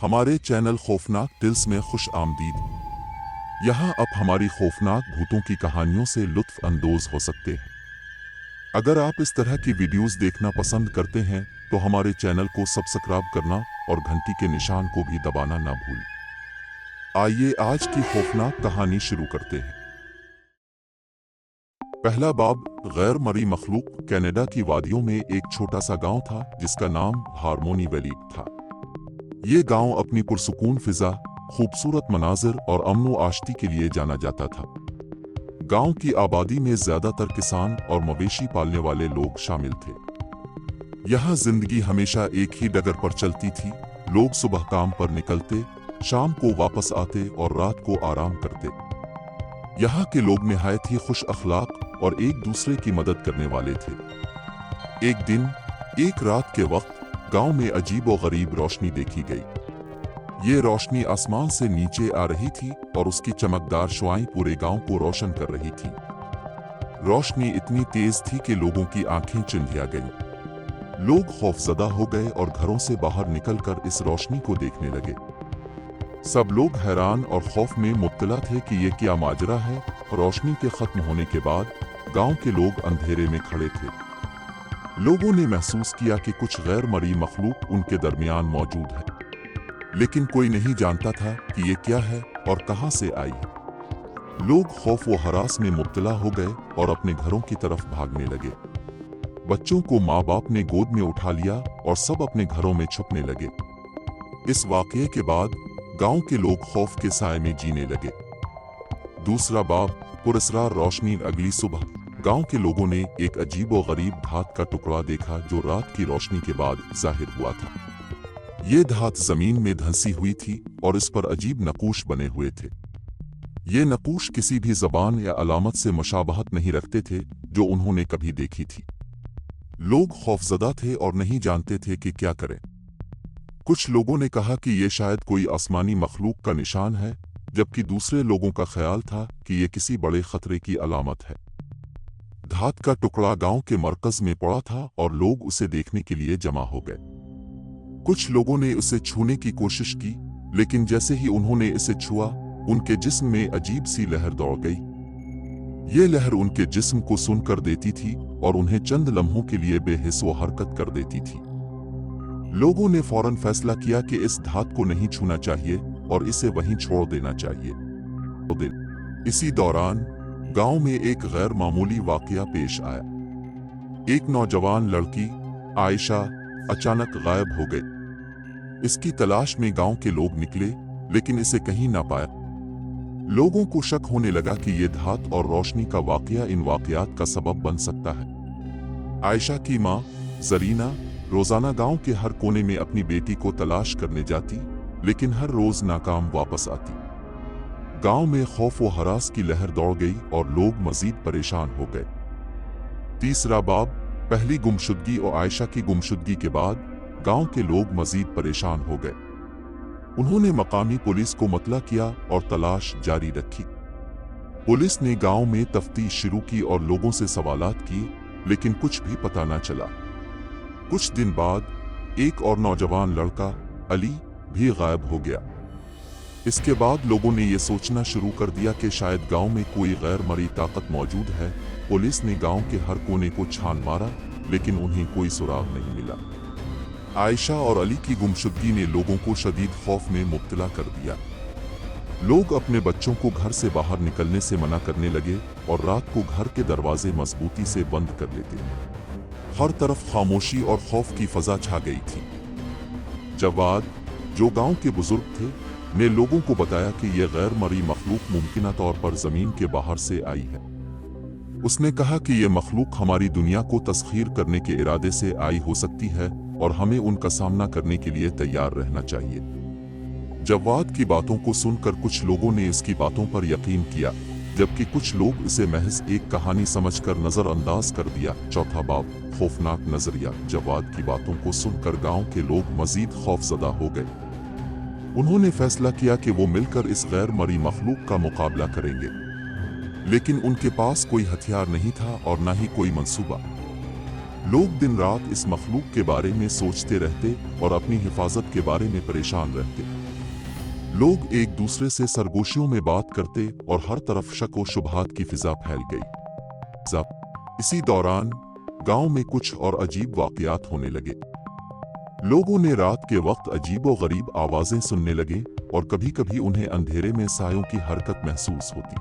हमारे चैनल खौफनाक टिल्स में खुश आमदीद। यहाँ आप हमारी खौफनाक भूतों की कहानियों से लुत्फ अंदोज हो सकते हैं। अगर आप इस तरह की वीडियोस देखना पसंद करते हैं तो हमारे चैनल को सब्सक्राइब करना और घंटी के निशान को भी दबाना ना भूलें। आइए आज की खौफनाक कहानी शुरू करते हैं। पहला बाब, गैर मरी मखलूक। कनाडा की वादियों में एक छोटा सा गांव था जिसका नाम हार्मोनी वैली था। ये गांव अपनी पुरसुकून फिजा, खूबसूरत मनाजिर और अमन आश्ती के लिए जाना जाता था। गांव की आबादी में ज्यादातर किसान और मवेशी पालने वाले लोग शामिल थे। यहाँ जिंदगी हमेशा एक ही डगर पर चलती थी। लोग सुबह काम पर निकलते, शाम को वापस आते और रात को आराम करते। यहाँ के लोग निहायत ही खुश अखलाक और एक दूसरे की मदद करने वाले थे। एक दिन, एक रात के वक्त गांव में अजीब और गरीब रोशनी देखी गई। ये रोशनी आसमान से नीचे आ रही थी और उसकी चमकदार शुआएं पूरे गांव को रोशन कर रही थी। रोशनी इतनी तेज थी कि लोगों की आंखें चुंधिया गईं। लोग खौफजदा हो गए और घरों से बाहर निकलकर इस रोशनी को देखने लगे। सब लोग हैरान और खौफ में मुब्तला थे कि ये क्या माजरा है। रोशनी के खत्म होने के बाद गांव के लोग अंधेरे में खड़े थे। लोगों ने महसूस किया कि कुछ गैर मरी मखलूक उनके दरमियान मौजूद है, लेकिन कोई नहीं जानता था कि ये क्या है और कहां से आई है। लोग खौफ व हरास में मुब्तला हो गए और अपने घरों की तरफ भागने लगे। बच्चों को माँ बाप ने गोद में उठा लिया और सब अपने घरों में छुपने लगे। इस वाकये के बाद गांव के लोग खौफ के साए में जीने लगे। दूसरा बाब, पुरस्रार रोशनी। अगली सुबह गांव के लोगों ने एक अजीब व गरीब धात का टुकड़ा देखा जो रात की रोशनी के बाद जाहिर हुआ था। ये धात जमीन में धंसी हुई थी और इस पर अजीब नकूश बने हुए थे। ये नकूश किसी भी जबान या अलामत से मुशाबहत नहीं रखते थे जो उन्होंने कभी देखी थी। लोग खौफजदा थे और नहीं जानते थे कि क्या करें। कुछ लोगों ने कहा कि ये शायद कोई आसमानी मखलूक का निशान है, जबकि दूसरे लोगों का ख्याल था कि ये किसी बड़े खतरे की अलामत है। धात का टुकड़ा गांव के मरकज में पड़ा था और लोग उसे देखने के लिए जमा हो गए। कुछ लोगों ने उसे छूने की कोशिश की, लेकिन जैसे ही उन्होंने इसे छुआ, उनके जिस्म में अजीब सी लहर दौड़ गई। ये लहर उनके जिस्म को सुन कर देती थी और उन्हें चंद लम्हों के लिए बेहिस व हरकत कर देती थी। लोगों ने फौरन फैसला किया कि इस धात को नहीं छूना चाहिए और इसे वहीं छोड़ देना चाहिए। इसी दौरान गांव में एक गैर मामूली वाकया पेश आया। एक नौजवान लड़की आयशा अचानक गायब हो गई। इसकी तलाश में गांव के लोग निकले, लेकिन इसे कहीं ना पाया। लोगों को शक होने लगा कि यह धात और रोशनी का वाकया इन वाकयात का सबब बन सकता है। आयशा की मां जरीना रोजाना गांव के हर कोने में अपनी बेटी को तलाश करने जाती, लेकिन हर रोज नाकाम वापस आती। गांव में खौफ व हरास की लहर दौड़ गई और लोग मजीद परेशान हो गए। तीसरा बाब, पहली गुमशुदगी और आयशा की गुमशुदगी के बाद गांव के लोग मजीद परेशान हो गए। उन्होंने मकामी पुलिस को मतला किया और तलाश जारी रखी। पुलिस ने गांव में तफ्तीश शुरू की और लोगों से सवालात किए, लेकिन कुछ भी पता न चला। कुछ दिन बाद एक और नौजवान लड़का अली भी गायब हो गया। इसके बाद लोगों ने यह सोचना शुरू कर दिया कि शायद गांव में कोई गैर मरी ताकत मौजूद है। पुलिस ने गांव के हर कोने को छान मारा, लेकिन उन्हें कोई सुराग नहीं मिला। आयशा और अली की गुमशुदगी ने लोगों को शदीद खौफ में मुब्तला कर दिया। लोग अपने बच्चों को घर से बाहर निकलने से मना करने लगे और रात को घर के दरवाजे मजबूती से बंद कर लेते। हर तरफ खामोशी और खौफ की फजा छा गई थी। जवाद, जो गांव के बुजुर्ग थे, ने लोगों को बताया कि यह गैर मरी मखलूक मुमकिन तौर पर जमीन के बाहर से आई है। उसने कहा कि यह मखलूक हमारी दुनिया को तस्खीर करने के इरादे से आई हो सकती है और हमें उनका सामना करने के लिए तैयार रहना चाहिए। जवाद की बातों को सुनकर कुछ लोगों ने इसकी बातों पर यकीन किया, जबकि कुछ लोग इसे महज एक कहानी समझकर नजरअंदाज कर दिया। चौथा बाब, खौफनाक नजरिया। जवाद की बातों को सुनकर गांव के लोग मजीद खौफजदा हो गए। उन्होंने फैसला किया कि वो मिलकर इस गैर मरी मखलूक का मुकाबला करेंगे, लेकिन उनके पास कोई हथियार नहीं था और न ही कोई मंसूबा। लोग दिन रात इस मखलूक के बारे में सोचते रहते और अपनी हिफाजत के बारे में परेशान रहते। लोग एक दूसरे से सरगोशियों में बात करते और हर तरफ शक व शुबहात की फिजा फैल गई। इसी दौरान गांव में कुछ और अजीब वाकयात होने लगे। लोगों ने रात के वक्त अजीब व गरीब आवाजें सुनने लगे और कभी कभी उन्हें अंधेरे में सायों की हरकत महसूस होती।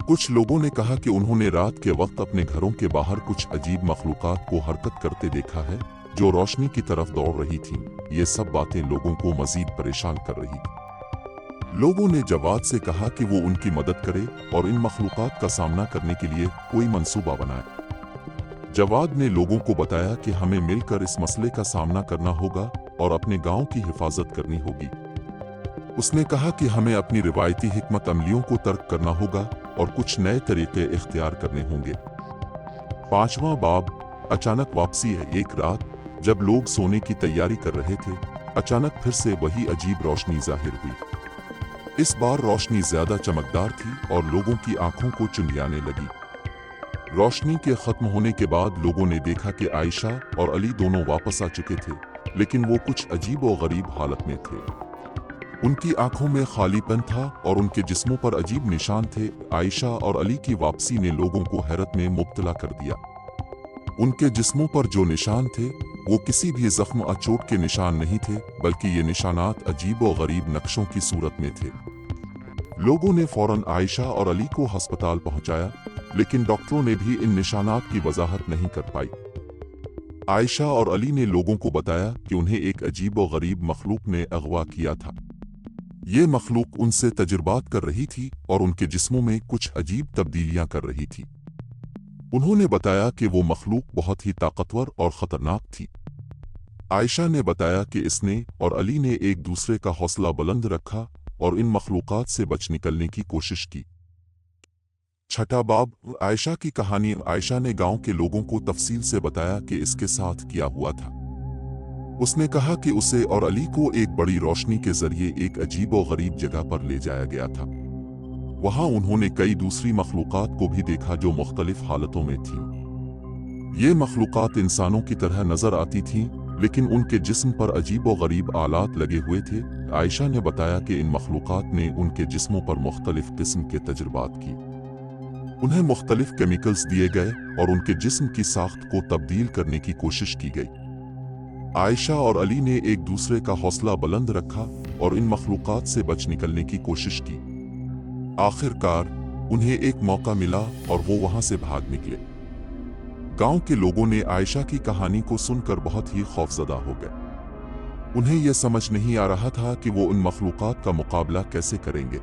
कुछ लोगों ने कहा कि उन्होंने रात के वक्त अपने घरों के बाहर कुछ अजीब मखलूकात को हरकत करते देखा है जो रोशनी की तरफ दौड़ रही थीं। ये सब बातें लोगों को मजीद परेशान कर रही थी। लोगों ने जवाद से कहा कि वो उनकी मदद करे और इन मखलूकात का सामना करने के लिए कोई मंसूबा बनाए। जवाद ने लोगों को बताया कि हमें मिलकर इस मसले का सामना करना होगा और अपने गांव की हिफाजत करनी होगी। उसने कहा कि हमें अपनी रिवायती हिकमत अमलियों को तर्क करना होगा और कुछ नए तरीके इख्तियार करने होंगे। 5वां बाब, अचानक वापसी है। एक रात जब लोग सोने की तैयारी कर रहे थे, अचानक फिर से वही अजीब रोशनी जाहिर हुई। इस बार रोशनी ज्यादा चमकदार थी और लोगों की आंखों को चुंधियाने लगी। रोशनी के खत्म होने के बाद लोगों ने देखा कि आयशा और अली दोनों वापस आ चुके थे, लेकिन वो कुछ अजीब और गरीब हालत में थे। उनकी आंखों में खालीपन था और उनके जिस्मों पर अजीब निशान थे। आयशा और अली की वापसी ने लोगों को हैरत में मुब्तला कर दिया। उनके जिस्मों पर जो निशान थे वो किसी भी जख्म या चोट के निशान नहीं थे, बल्कि ये निशानात अजीब और गरीब नक्शों की सूरत में थे। लोगों ने फौरन आयशा और अली को अस्पताल पहुंचाया, लेकिन डॉक्टरों ने भी इन निशानात की वजाहत नहीं कर पाई। आयशा और अली ने लोगों को बताया कि उन्हें एक अजीब और गरीब मखलूक ने अगवा किया था। ये मखलूक उनसे तजुर्बात कर रही थी और उनके जिस्मों में कुछ अजीब तब्दीलियां कर रही थी। उन्होंने बताया कि वो मखलूक बहुत ही ताकतवर और खतरनाक थी। आयशा ने बताया कि इसने और अली ने एक दूसरे का हौसला बुलंद रखा और इन मखलूकात से बच निकलने की कोशिश की। 6वां बाब, आयशा की कहानी। आयशा ने गांव के लोगों को तफसील से बताया कि इसके साथ क्या हुआ था। उसने कहा कि उसे और अली को एक बड़ी रोशनी के जरिए एक अजीब और गरीब जगह पर ले जाया गया था। वहां उन्होंने कई दूसरी मखलूकात को भी देखा जो मुख्तलिफ हालतों में थीं। ये मखलूकात इंसानों की तरह नजर आती थीं, लेकिन उनके जिस्म पर अजीब और गरीब आलात लगे हुए थे। आयशा ने बताया कि इन मखलूकात ने उनके जिस्मों पर मुख्तलिफ किस्म के तजुर्बात की। उन्हें मुख्तलिफ केमिकल्स दिए गए और उनके जिस्म की साख्त को तब्दील करने की कोशिश की गई। आयशा और अली ने एक दूसरे का हौसला बुलंद रखा और इन मखलूकात से बच निकलने की कोशिश की। आखिरकार उन्हें एक मौका मिला और वो वहां से भाग निकले। गांव के लोगों ने आयशा की कहानी को सुनकर बहुत ही खौफजदा हो गए। उन्हें यह समझ नहीं आ रहा था कि वो उन मखलूकात का मुकाबला कैसे करेंगे।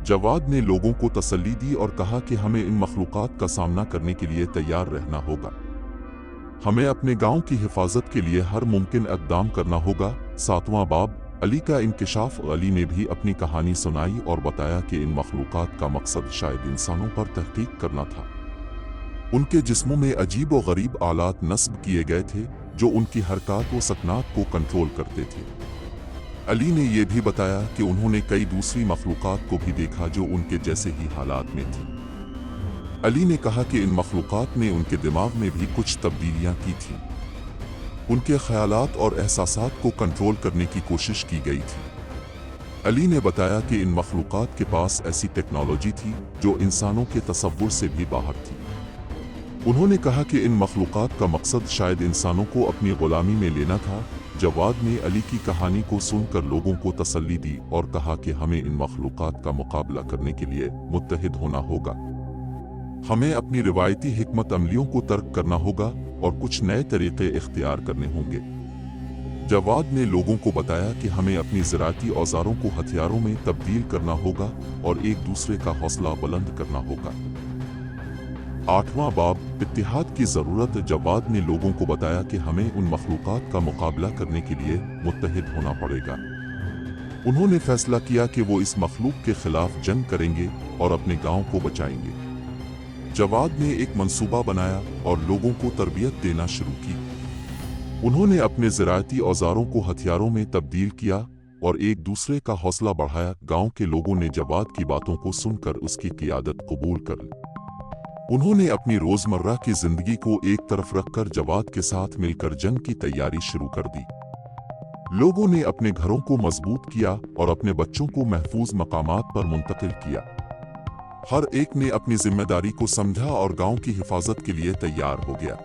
जवाद ने लोगों को तसल्ली दी और कहा कि हमें इन मखलूकात का सामना करने के लिए तैयार रहना होगा। हमें अपने गांव की हिफाजत के लिए हर मुमकिन इक़दाम करना होगा। 7वां बाब, अली का इंकिशाफ। अली ने भी अपनी कहानी सुनाई और बताया कि इन मखलूकात का मकसद शायद इंसानों पर तहकीक करना था। उनके जिस्मों में अजीब और गरीब आलात नस्ब किए गए थे जो उनकी हरकत व सकनात को कंट्रोल करते थे। अली ने यह भी बताया कि उन्होंने कई दूसरी मखलूकात को भी देखा जो उनके जैसे ही हालात में थी। अली ने कहा कि इन मखलूकात ने उनके दिमाग में भी कुछ तब्दीलियां की थीं। उनके ख्यालात और एहसासात को कंट्रोल करने की कोशिश की गई थी। अली ने बताया कि इन मखलूकात के पास ऐसी टेक्नोलॉजी थी जो इंसानों के तसव्वुर से भी बाहर थी। उन्होंने कहा कि इन मखलूकात का मकसद शायद इंसानों को अपनी गुलामी में लेना था। जवाद ने अली की कहानी को सुनकर लोगों को तसल्ली दी और कहा कि हमें इन मखलूकात का मुकाबला करने के लिए मुत्तहिद होना होगा। हमें अपनी रिवायती हिकमत अमलियों को तर्क करना होगा और कुछ नए तरीके इख्तियार करने होंगे। जवाद ने लोगों को बताया कि हमें अपनी ज़राअती औजारों को हथियारों में तब्दील करना होगा और एक दूसरे का हौसला बुलंद करना होगा। 8वां बाब, इत्तिहाद की ज़रूरत। जवाद ने लोगों को बताया कि हमें उन मखलूकात का मुकाबला करने के लिए मुत्तहिद होना पड़ेगा। उन्होंने फैसला किया कि वो इस मखलूक के खिलाफ जंग करेंगे और अपने गांव को बचाएंगे। जवाद ने एक मंसूबा बनाया और लोगों को तरबियत देना शुरू की। उन्होंने अपने ज़राअती औजारों को हथियारों में तब्दील किया और एक दूसरे का हौसला बढ़ाया। गांव के लोगों ने जवाद की बातों को सुनकर उसकी क़ियादत कबूल कर ली। उन्होंने अपनी रोजमर्रा की जिंदगी को एक तरफ रखकर जवाद के साथ मिलकर जंग की तैयारी शुरू कर दी। लोगों ने अपने घरों को मजबूत किया और अपने बच्चों को महफूज मकामात पर मुंतकिल किया। हर एक ने अपनी जिम्मेदारी को समझा और गांव की हिफाजत के लिए तैयार हो गया।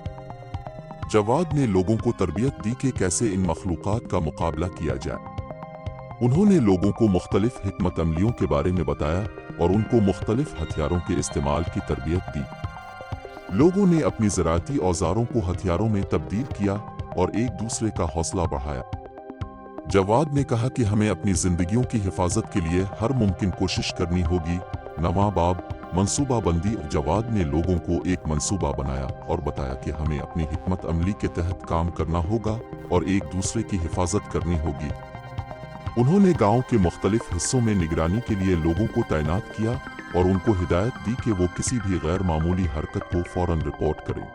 जवाद ने लोगों को तरबियत दी कि कैसे इन मखलूक़ात का मुकाबला किया जाए। उन्होंने लोगों को मुख्तलिफ हिकमत अमलियों के बारे में बताया और उनको मुख्तलिफ हथियारों के इस्तेमाल की तरबियत दी। लोगों ने अपनी ज़राअती औजारों को हथियारों में तब्दील किया और एक दूसरे का हौसला बढ़ाया। जवाद ने कहा कि हमें अपनी जिंदगियों की हिफाजत के लिए हर मुमकिन कोशिश करनी होगी। नवाबाब मंसूबा बंदी। जवाद ने लोगों को एक मंसूबा बनाया और बताया कि हमें अपनी हिकमत अमली के तहत काम करना होगा और एक दूसरे की हिफाजत करनी होगी। उन्होंने गांव के मुख्तलिफ हिस्सों में निगरानी के लिए लोगों को तैनात किया और उनको हिदायत दी कि वो किसी भी गैर मामूली हरकत को फौरन रिपोर्ट करें।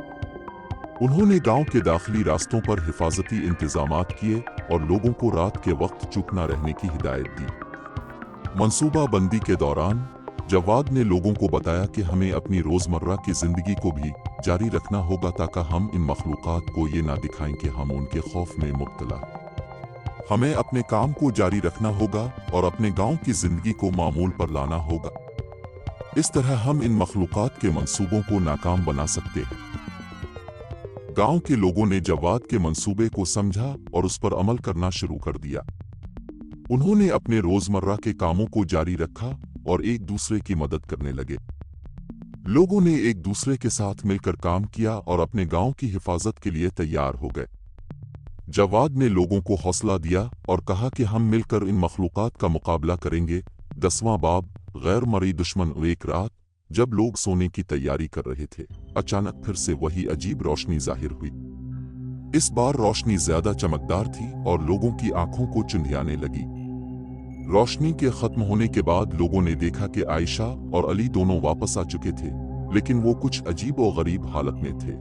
उन्होंने गांव के दाखिली रास्तों पर हिफाजती इंतजामात किए और लोगों को रात के वक्त चुप न रहने की हिदायत दी। मंसूबा बंदी के दौरान जवाद ने लोगों को बताया कि हमें अपनी रोजमर्रा की जिंदगी को भी जारी रखना होगा ताकि हम इन मखलूक़ात को ये ना दिखाएं कि हम उनके खौफ में मुब्तला। हमें अपने काम को जारी रखना होगा और अपने गांव की जिंदगी को मामूल पर लाना होगा। इस तरह हम इन मखलूक़ात के मंसूबों को नाकाम बना सकते हैं। गांव के लोगों ने जवाद के मंसूबे को समझा और उस पर अमल करना शुरू कर दिया। उन्होंने अपने रोजमर्रा के कामों को जारी रखा और एक दूसरे की मदद करने लगे। लोगों ने एक दूसरे के साथ मिलकर काम किया और अपने गांव की हिफाजत के लिए तैयार हो गए। जवाद ने लोगों को हौसला दिया और कहा कि हम मिलकर इन मखलूक़ात का मुकाबला करेंगे। 10वां बाब गैर मरी दुश्मन। एक रात जब लोग सोने की तैयारी कर रहे थे, अचानक फिर से वही अजीब रोशनी जाहिर हुई। इस बार रोशनी ज्यादा चमकदार थी और लोगों की आंखों को चुंधियाने लगी। रोशनी के खत्म होने के बाद लोगों ने देखा कि आयशा और अली दोनों वापस आ चुके थे, लेकिन वो कुछ अजीब और गरीब हालत में थे।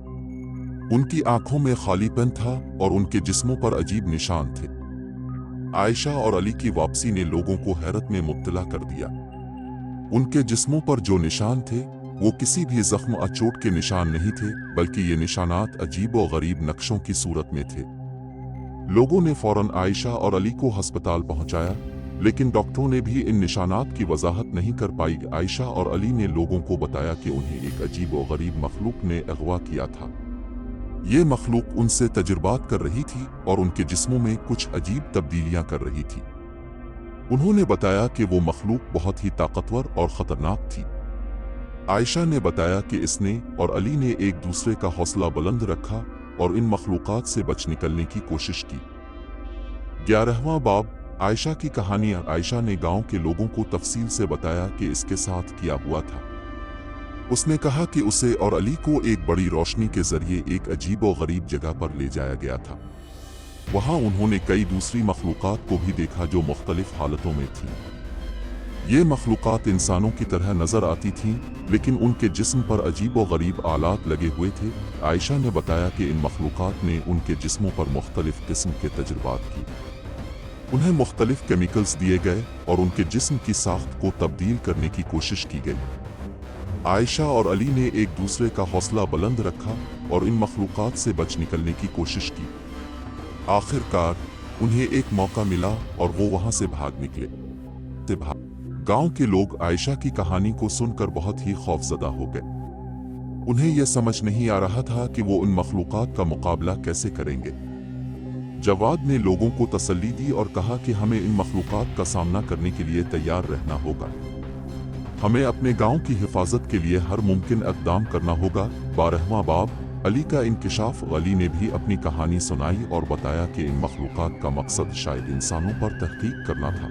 उनकी आंखों में खालीपन था और उनके जिस्मों पर अजीब निशान थे। आयशा और अली की वापसी ने लोगों को हैरत में मुब्तला कर दिया। उनके जिस्मों पर जो निशान थे वो किसी भी जख्म या चोट के निशान नहीं थे, बल्कि ये निशानात अजीब और गरीब नक्शों की सूरत में थे। लोगों ने फौरन आयशा और अली को अस्पताल पहुंचाया, लेकिन डॉक्टरों ने भी इन निशानात की वजाहत नहीं कर पाई। आयशा और अली ने लोगों को बताया कि उन्हें एक अजीब और गरीब मखलूक ने अगवा किया था। ये मखलूक उनसे तजुर्बात कर रही थी और उनके जिस्मों में कुछ अजीब तब्दीलियां कर रही थी। उन्होंने बताया कि वो मखलूक बहुत ही ताकतवर और ख़तरनाक थी। आयशा ने बताया कि इसने और अली ने एक दूसरे का हौसला बुलंद रखा और इन मखलूक़ात से बच निकलने की कोशिश की। 11वां बाब आयशा की कहानियाँ। आयशा ने गांव के लोगों को तफसील से बताया कि इसके साथ क्या हुआ था। उसने कहा कि उसे और अली को एक बड़ी रोशनी के जरिए एक अजीब और गरीब जगह पर ले जाया गया था। वहां उन्होंने कई दूसरी मखलूक़ात को भी देखा जो मुख्तलिफ हालतों में थीं। ये मखलूक़ात इंसानों की तरह नजर आती थीं, लेकिन उनके जिस्म पर अजीब और गरीब आलात लगे हुए थे। आयशा ने बताया कि इन मखलूक़ात ने उनके जिस्मों पर मुख्तलिफ किस्म के तजुर्बात की। उन्हें मुख्तलिफ केमिकल्स दिए गए और उनके जिस्म की साख्त को तब्दील करने की कोशिश की गई। आयशा और अली ने एक दूसरे का हौसला बुलंद रखा और इन मखलूक़ात से बच निकलने की कोशिश की। आखिरकार उन्हें एक मौका मिला और वो वहां से भाग निकले। गांव के लोग आयशा की कहानी को सुनकर बहुत ही खौफजदा हो गए। उन्हें यह समझ नहीं आ रहा था कि वो उन मखलूक़ात का मुकाबला कैसे करेंगे। जवाद ने लोगों को तसल्ली दी और कहा कि हमें इन मखलूक़ात का सामना करने के लिए तैयार रहना होगा। हमें अपने गांव की हिफाजत के लिए हर मुमकिन इक़दाम करना होगा। 12वां बाब अली का इंकिशाफ। अली ने भी अपनी कहानी सुनाई और बताया कि इन मखलूक़ात का मकसद शायद इंसानों पर तहकीक करना था।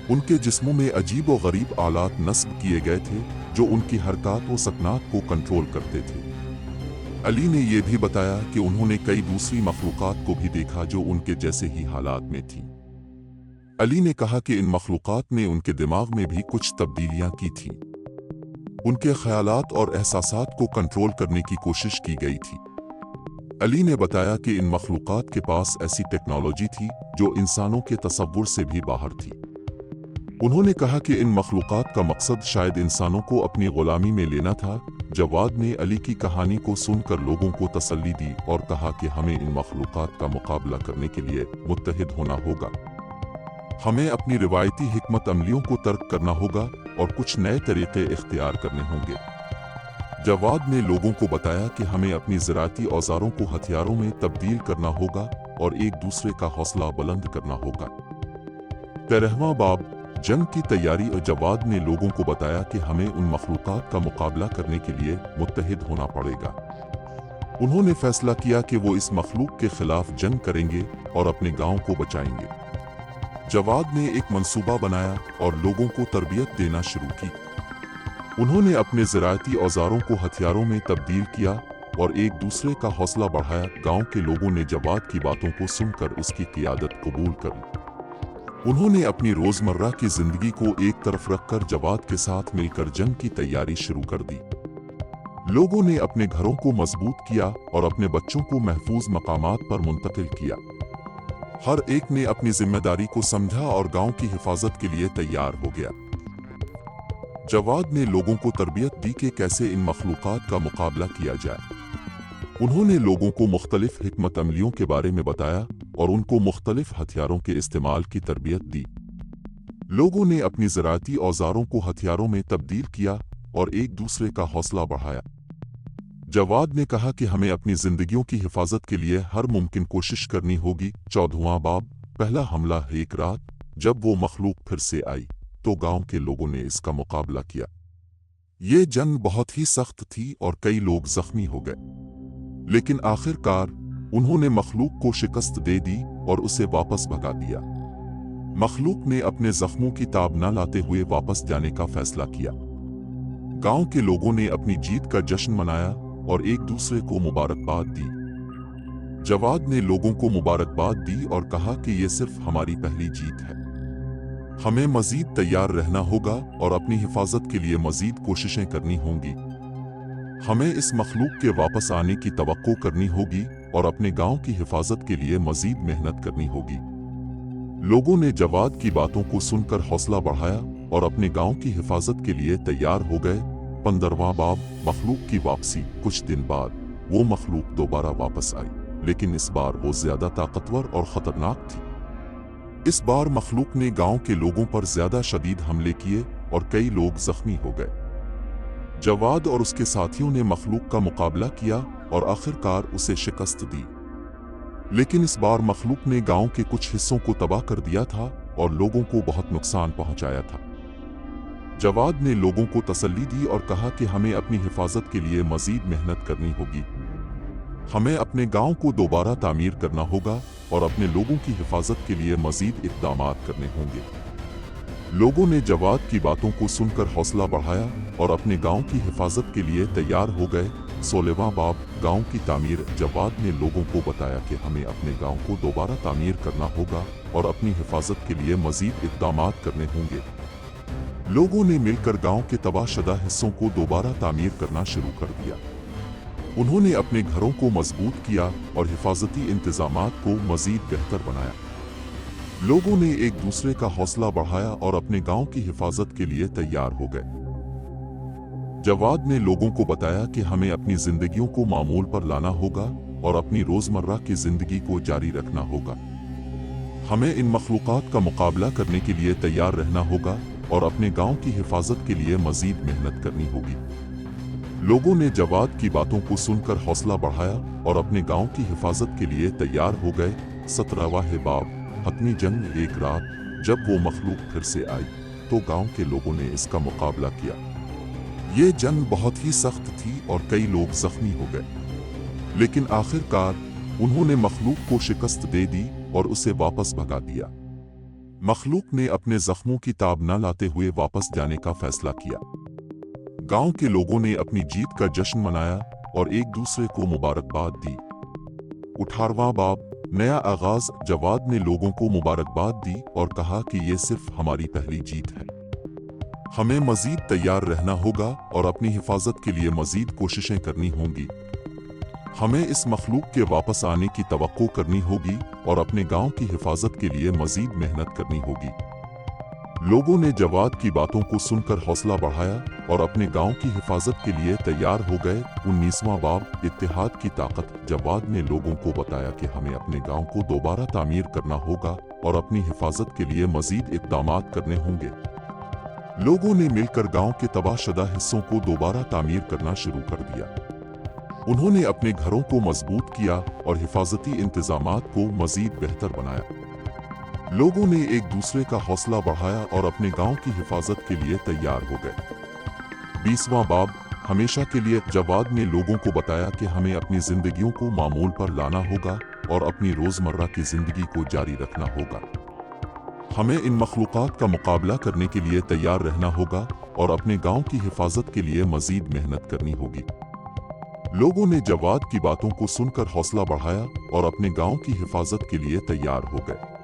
उनके जिस्मों में अजीब और गरीब आलात नस्ब किए गए थे जो उनकी हरकत व सकनात को कंट्रोल करते थे। अली ने यह भी बताया कि उन्होंने कई दूसरी मखलूक़ात को भी देखा जो उनके जैसे ही हालात में थी। अली ने कहा कि इन मखलूक़ात ने उनके दिमाग में भी कुछ तब्दीलियां की थीं। उनके ख्यालात और एहसासात को कंट्रोल करने की कोशिश की गई थी। अली ने बताया कि इन मखलूक़ात के पास ऐसी टेक्नोलॉजी थी जो इंसानों के तसव्वुर से भी बाहर थी। उन्होंने कहा कि इन मखलूक़ात का मकसद शायद इंसानों को अपनी गुलामी में लेना था, जवाद ने अली की कहानी को सुनकर लोगों को तसल्ली दी और कहा कि हमें इन मखलूक़ात का मुकाबला करने के लिए मुत्तहिद होना होगा। हमें अपनी रिवायती हिकमत अमलियों को तर्क करना होगा और कुछ नए तरीक़े इख्तियार करने होंगे। जवाद ने लोगों को बताया कि हमें अपनी ज़राअती औज़ारों को हथियारों में तब्दील करना होगा और एक दूसरे का हौसला बुलंद करना होगा। 13वां बाब, जंग की तैयारी। और जवाद ने लोगों को बताया कि हमें उन मखलूक़ात का मुकाबला करने के लिए मुत्तहिद होना पड़ेगा। उन्होंने फैसला किया कि वो इस मखलूक के खिलाफ जंग करेंगे और अपने गांव को बचाएंगे। जवाद ने एक मंसूबा बनाया और लोगों को तरबियत देना शुरू की। उन्होंने अपने ज़राअती औज़ारों को हथियारों में तब्दील किया और एक दूसरे का हौसला बढ़ाया। गांव के लोगों ने जवाद की बातों को सुनकर उसकी क़ियादत कबूल कर ली। उन्होंने अपनी रोज़मर्रा की ज़िंदगी को एक तरफ रखकर जवाद के साथ मिलकर जंग की तैयारी शुरू कर दी। लोगों ने अपने घरों को मजबूत किया और अपने बच्चों को महफूज मकामात पर मुंतकिल किया। हर एक ने अपनी जिम्मेदारी को समझा और गांव की हिफाजत के लिए तैयार हो गया। जवाद ने लोगों को तरबियत दी कि कैसे इन मखलूक़ात का मुकाबला किया जाए। उन्होंने लोगों को मुख्तलिफ हिकमत अमलियों के बारे में बताया और उनको मुख्तलिफ हथियारों के इस्तेमाल की तरबियत दी। लोगों ने अपनी ज़राअती औज़ारों को हथियारों में तब्दील किया और एक दूसरे का हौसला बढ़ाया। जवाद ने कहा कि हमें अपनी ज़िंदगियों की हिफाजत के लिए हर मुमकिन कोशिश करनी होगी। 14वां बाब, पहला हमला। एक रात जब वो मखलूक फिर से आई तो गांव के लोगों ने इसका मुकाबला किया। ये जंग बहुत ही सख्त थी और कई लोग जख्मी हो गए, लेकिन आखिरकार उन्होंने मखलूक को शिकस्त दे दी और उसे वापस भगा दिया। मखलूक ने अपने जख्मों की ताब न लाते हुए वापस जाने का फैसला किया। गांव के लोगों ने अपनी जीत का जश्न मनाया और एक दूसरे को मुबारकबाद दी। जवाद ने लोगों को मुबारकबाद दी और कहा कि ये सिर्फ हमारी पहली जीत है। हमें मजीद तैयार रहना होगा और अपनी हिफाजत के लिए मजीद कोशिशें करनी होंगी। हमें इस मखलूक के वापस आने की तवक्को करनी होगी और अपने गांव की हिफाजत के लिए मजीद मेहनत करनी होगी। लोगों ने जवाद की बातों को सुनकर हौसला बढ़ाया और अपने गांव की हिफाजत के लिए तैयार हो गए। 15वां बाब, मखलूक की वापसी। कुछ दिन बाद वो मखलूक दोबारा वापस आई, लेकिन इस बार वो ज्यादा ताकतवर और खतरनाक थी। इस बार मखलूक ने गांव के लोगों पर ज्यादा शदीद हमले किए और कई लोग जख्मी हो गए। जवाद और उसके साथियों ने मखलूक का मुकाबला किया और आखिरकार उसे शिकस्त दी, लेकिन इस बार मखलूक ने गांव के कुछ हिस्सों को तबाह कर दिया था और लोगों को बहुत नुकसान पहुंचाया था। जवाद ने लोगों को तसल्ली दी और कहा कि हमें अपनी हिफाजत के लिए मजीद मेहनत करनी होगी। हमें अपने गांव को दोबारा तामीर करना होगा और अपने लोगों की हिफाजत के लिए मजीद इक़दामात करने होंगे। लोगों ने जवाद की बातों को सुनकर हौसला बढ़ाया और अपने गांव की हिफाजत के लिए तैयार हो गए। 16वां बाब, गांव की तामीर। जवाद ने लोगों को बताया कि हमें अपने गांव को दोबारा तामीर करना होगा और अपनी हिफाजत के लिए मजीद इक़दामात करने होंगे। लोगों ने मिलकर गांव के तबाहशुदा हिस्सों को दोबारा तामीर करना शुरू कर दिया। उन्होंने अपने घरों को मजबूत किया और हिफाजती इंतजामात को मजीद बेहतर बनाया। लोगों ने एक दूसरे का हौसला बढ़ाया और अपने गांव की हिफाजत के लिए तैयार हो गए। जवाद ने लोगों को बताया कि हमें अपनी जिंदगियों को मामूल पर लाना होगा और अपनी रोजमर्रा की जिंदगी को जारी रखना होगा। हमें इन मखलूक़ात का मुकाबला करने के लिए तैयार रहना होगा और अपने गांव की हिफाजत के लिए मजीद मेहनत करनी होगी। लोगों ने जवाद की बातों को सुनकर हौसला बढ़ाया और अपने गांव की हिफाजत के लिए तैयार हो गए। 17वां बाब, हतमी जंग। एक रात जब वो मखलूक फिर से आई तो गांव के लोगों ने इसका मुकाबला किया। ये जंग बहुत ही सख्त थी और कई लोग जख्मी हो गए, लेकिन आखिरकार उन्होंने मखलूक को शिकस्त दे दी और उसे वापस भगा दिया। मखलूक ने अपने जख्मों की ताब न लाते हुए वापस जाने का फैसला किया। गांव के लोगों ने अपनी जीत का जश्न मनाया और एक दूसरे को मुबारकबाद दी। 18वां बाब, नया आगाज। जवाद ने लोगों को मुबारकबाद दी और कहा कि ये सिर्फ हमारी पहली जीत है। हमें मजीद तैयार रहना होगा और अपनी हिफाजत के लिए मजीद कोशिशें करनी होंगी। हमें इस मखलूक के वापस आने की तवक्को करनी होगी और अपने गांव की हिफाजत के लिए मजीद मेहनत करनी होगी। लोगों ने जवाद की बातों को सुनकर हौसला बढ़ाया और अपने गांव की हिफाजत के लिए तैयार हो गए। 19वां बाब, इत्तेहाद की ताकत। जवाद ने लोगों को बताया कि हमें अपने गांव को दोबारा तामीर करना होगा और अपनी हिफाजत के लिए मजीद इक़दामात करने होंगे। लोगों ने मिलकर गांव के तबाहशुदा हिस्सों को दोबारा तामीर करना शुरू कर दिया। उन्होंने अपने घरों को मजबूत किया और हिफाजती इंतजामात को मजीद बेहतर बनाया। लोगों ने एक दूसरे का हौसला बढ़ाया और अपने गांव की हिफाजत के लिए तैयार हो गए। 20वां बाब, हमेशा के लिए। जवाद ने लोगों को बताया कि हमें अपनी जिंदगियों को मामूल पर लाना होगा और अपनी रोजमर्रा की जिंदगी को जारी रखना होगा। हमें इन मखलूक़ात का मुकाबला करने के लिए तैयार रहना होगा और अपने गांव की हिफाजत के लिए मजीद मेहनत करनी होगी। लोगों ने जवाद की बातों को सुनकर हौसला बढ़ाया और अपने गांव की हिफाजत के लिए तैयार हो गए।